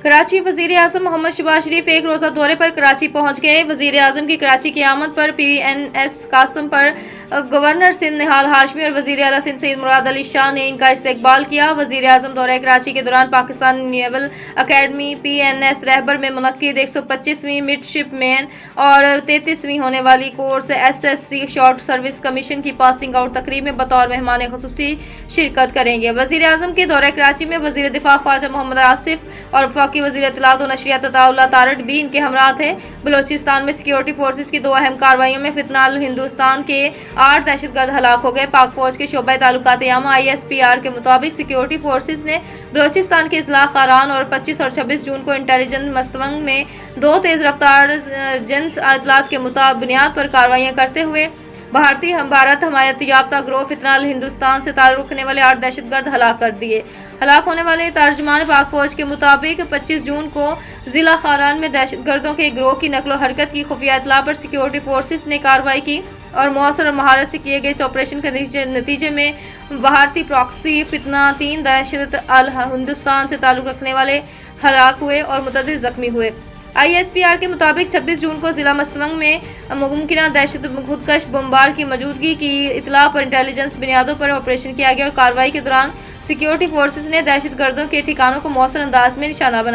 कराची वजीर आजम मोहम्मद शहबाज शरीफ एक रोजा दौरे पर कराची पहुंच गए। वजीर आजम की कराची की आमद पर PNS कासिम पर गवर्नर सिंध निहाल हाशमी और वजीर आला सिंध सईद मुराद अली शाह ने इनका इस्तकबाल किया। वजीर आजम दौरे कराची के दौरान पाकिस्तान नेवल अकेडमी PNS रहबर में मुनक्किद 125वीं मिडशिपमैन और 33वीं होने वाली course SSC short service commission की पासिंग आउट तकरीब में बतौर मेहमान खुसूसी शिरकत करेंगे। वजीर आजम के दौरे कराची में वजीर दिफा ख्वाजा मोहम्मद आसिफ और वफाकी वजीर इत्तलात और नशरियात अताउल्लाह तारड़ भी इनके हमरा थे। बलोचिस्तान में सिक्योरिटी फोर्सेज की 2 अहम कार्रवाइयों में फितनाल हिंदुस्तान के 8 दहशतगर्द हलाक हो गए। पाक फौज के शोबे ताल्लुकात यामा ISPR के मुताबिक सिक्योरिटी फोर्सेज ने बलोचिस्तान के इस्लाह खारान और 25 और 26 जून को इंटेलिजेंस मस्तवंग में 2 तेज रफ्तार जिन्स इत्तलात के बुनियाद पर कार्रवाइयां करते हुए भारत हमायत याफ्ता ग्रोह फितनाल हिंदुस्तान से ताल्लुक रखने वाले 8 दहशतगर्द हलाक कर दिए। हलाक होने वाले तर्जमान पाक फौज के मुताबिक 25 जून को जिला खारान में दहशतगर्दों के गिरोह की नकलो हरकत की खुफिया इत्तला पर सिक्योरिटी फोर्सेस ने कार्रवाई की और मौसर और महारत से किए गए इस ऑपरेशन के नतीजे में भारतीय प्रॉक्सी फितना 3 दहशत अल हिंदुस्तान से ताल्लुक रखने वाले हलाक हुए और मुतअद्दिद जख्मी हुए। ISPR के मुताबिक 26 जून को जिला मस्तवंग में मुमकिना दहशत खुदकश बमबार की मौजूदगी की इतला पर इंटेलिजेंस बुनियादों पर ऑपरेशन किया गया और कार्रवाई के दौरान सिक्योरिटी फोर्सेस ने दहशत गर्दों के ठिकानों को मौसर अंदाज में निशाना बनाया।